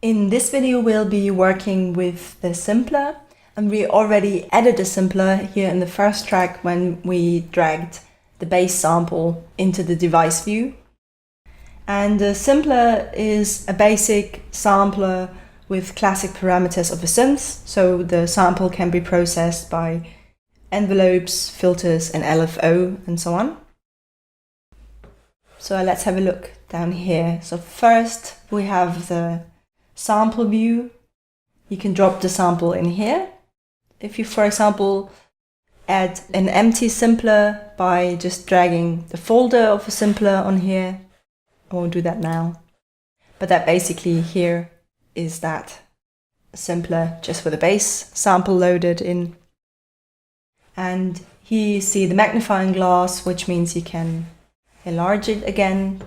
In this video we'll be working with the sampler, and we already added a sampler here in the first track when we dragged the bass sample into the device view. And the sampler is a basic sampler with classic parameters of a synth, so the sample can be processed by envelopes, filters and LFO and so on. So let's have a look down here. So first we have the sample view. You can drop the sample in here. If you, for example, add an empty sampler by just dragging the folder of a sampler on here, I won't do that now, but that basically here is that sampler just with a bass sample loaded in. And here you see the magnifying glass, which means you can enlarge it again,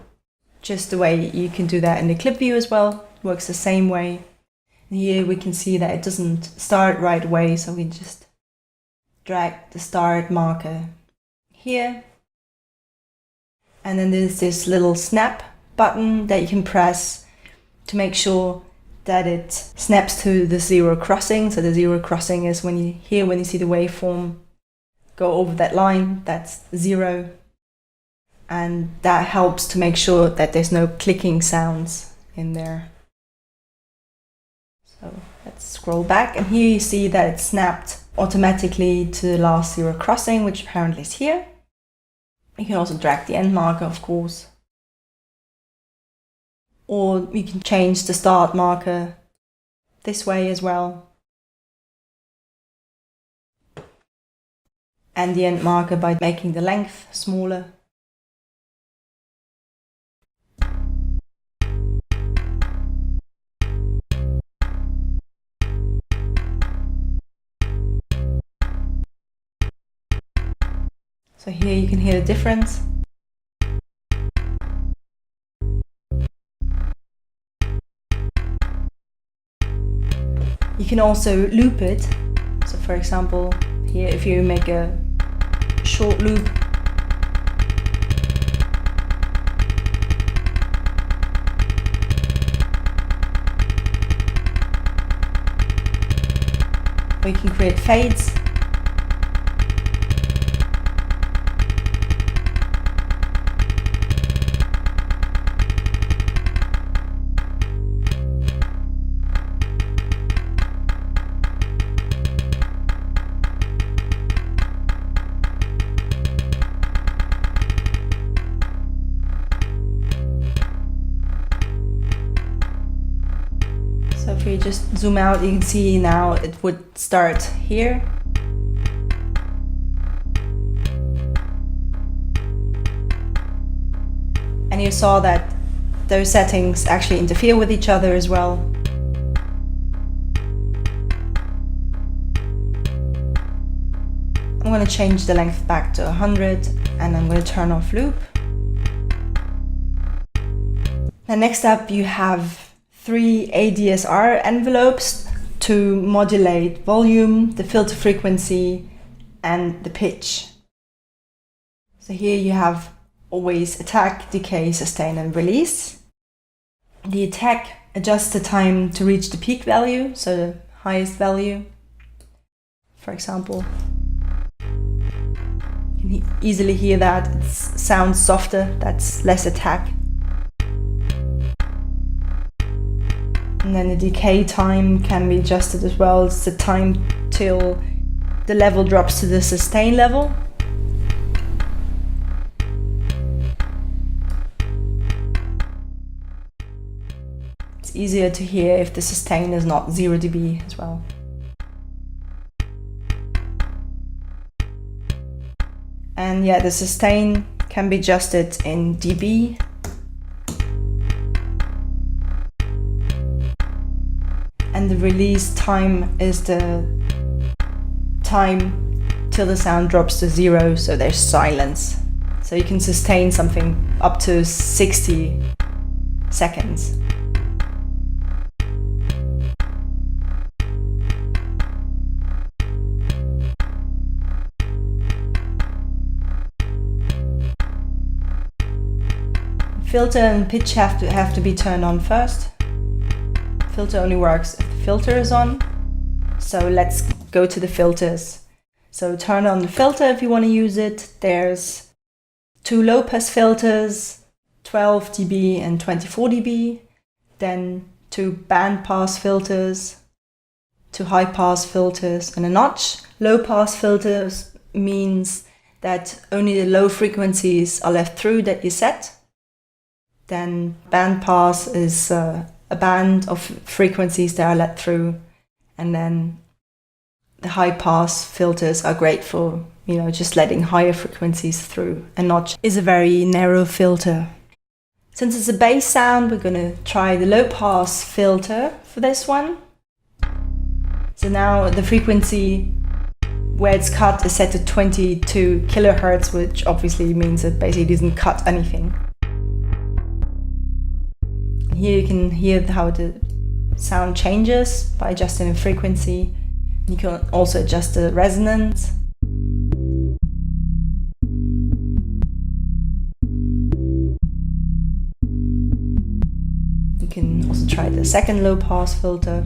just the way you can do that in the clip view as well. Works the same way. And here we can see that it doesn't start right away, so we just drag the start marker here. And then there's this little snap button that you can press to make sure that it snaps to the zero crossing. So the zero crossing is when you see the waveform go over that line, that's 0. And that helps to make sure that there's no clicking sounds in there. So let's scroll back, and here you see that it snapped automatically to the last zero crossing, which apparently is here. You can also drag the end marker, of course. Or you can change the start marker this way as well. And the end marker by making the length smaller. So here you can hear the difference. You can also loop it. So for example, here if you make a short loop, or you can create fades. So if you just zoom out, you can see now it would start here. And you saw that those settings actually interfere with each other as well. I'm going to change the length back to 100 and I'm going to turn off loop. And next up you have 3 ADSR envelopes to modulate volume, the filter frequency and the pitch. So here you have always attack, decay, sustain and release. The attack adjusts the time to reach the peak value, so the highest value. For example, you can easily hear that it sounds softer, that's less attack. And then the decay time can be adjusted as well. It's the time till the level drops to the sustain level. It's easier to hear if the sustain is not 0 dB as well. And yeah, the sustain can be adjusted in dB. And the release time is the time till the sound drops to 0, so there's silence. So you can sustain something up to 60 seconds. Filter and pitch have to be turned on first. Filter only works if the filter is on. So let's go to the filters. So turn on the filter if you want to use it. There's 2 low pass filters, 12 dB and 24 dB. Then 2 band pass filters, 2 high pass filters, and a notch. Low pass filters means that only the low frequencies are left through that you set. Then band pass is a band of frequencies that are let through. And then the high pass filters are great for, just letting higher frequencies through. A notch is a very narrow filter. Since it's a bass sound, we're going to try the low pass filter for this one. So now the frequency where it's cut is set to 22 kilohertz, which obviously means it basically doesn't cut anything. Here you can hear how the sound changes by adjusting the frequency. You can also adjust the resonance. You can also try the second low pass filter.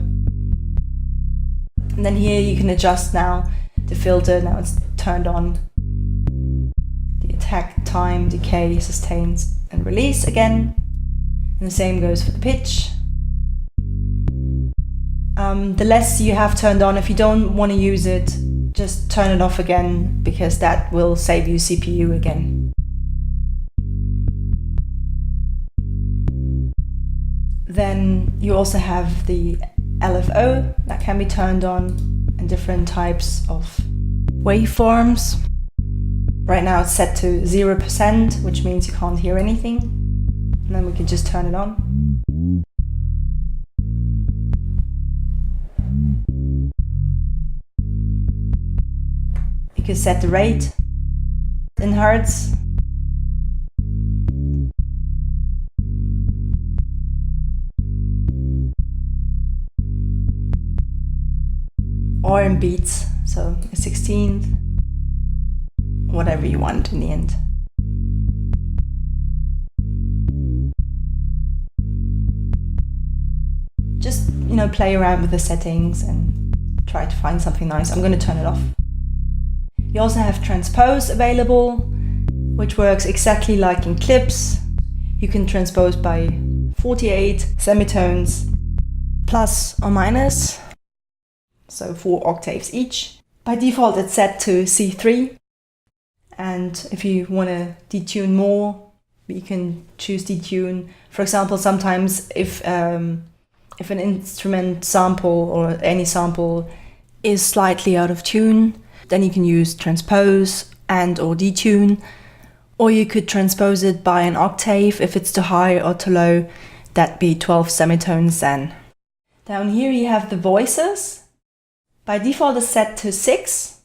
And then here you can adjust now the filter, now it's turned on. The attack, time, decay, sustains and release again. And the same goes for the pitch. The less you have turned on, if you don't want to use it, just turn it off again, because that will save you CPU again. Then you also have the LFO that can be turned on, and different types of waveforms. Right now it's set to 0%, which means you can't hear anything. And then we can just turn it on. You can set the rate in hertz. Or in beats, so a 16th, whatever you want in the end. Just, play around with the settings and try to find something nice. I'm going to turn it off. You also have transpose available, which works exactly like in clips. You can transpose by 48 semitones plus or minus, so 4 octaves each. By default it's set to C3, and if you want to detune more, you can choose detune. For example, sometimes if an instrument sample or any sample is slightly out of tune, then you can use transpose and or detune, or you could transpose it by an octave if it's too high or too low. That'd be 12 semitones then. Down here you have the voices. By default it's set to 6,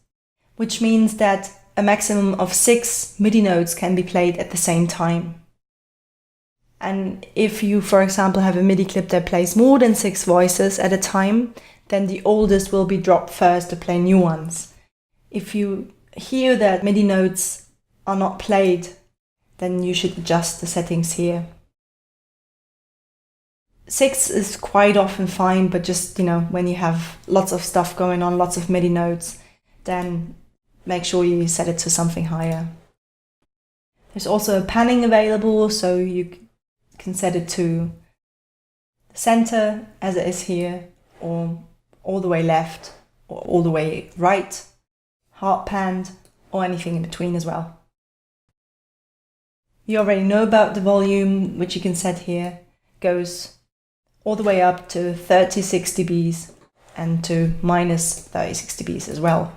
which means that a maximum of 6 MIDI notes can be played at the same time. And if you, for example, have a MIDI clip that plays more than 6 voices at a time, then the oldest will be dropped first to play new ones. If you hear that MIDI notes are not played, then you should adjust the settings here. 6 is quite often fine, but just, when you have lots of stuff going on, lots of MIDI notes, then make sure you set it to something higher. There's also a panning available, so you can set it to the center as it is here, or all the way left, or all the way right, hard panned, or anything in between as well. You already know about the volume, which you can set here. Goes all the way up to 36 dBs and to minus 36 dBs as well.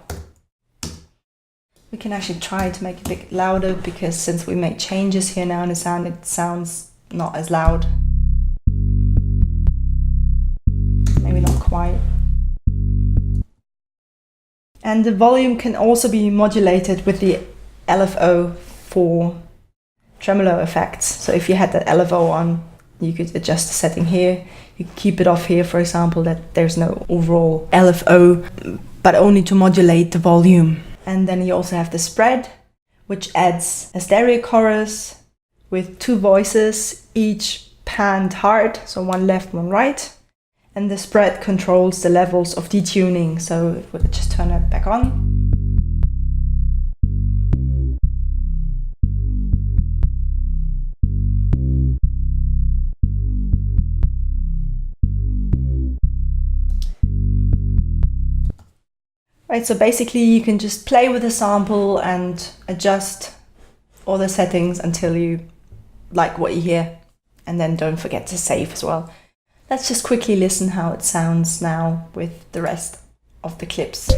We can actually try to make it a bit louder, because since we made changes here now in the sound, it sounds not as loud. Maybe not quite. And the volume can also be modulated with the LFO for tremolo effects. So if you had that LFO on, you could adjust the setting here. You could keep it off here, for example, that there's no overall LFO, but only to modulate the volume. And then you also have the spread, which adds a stereo chorus with 2 voices, each panned hard, so one left, one right. And the spread controls the levels of detuning. So if we just turn it back on. Right, so basically you can just play with the sample and adjust all the settings until you like what you hear. And then don't forget to save as well. Let's just quickly listen how it sounds now with the rest of the clips.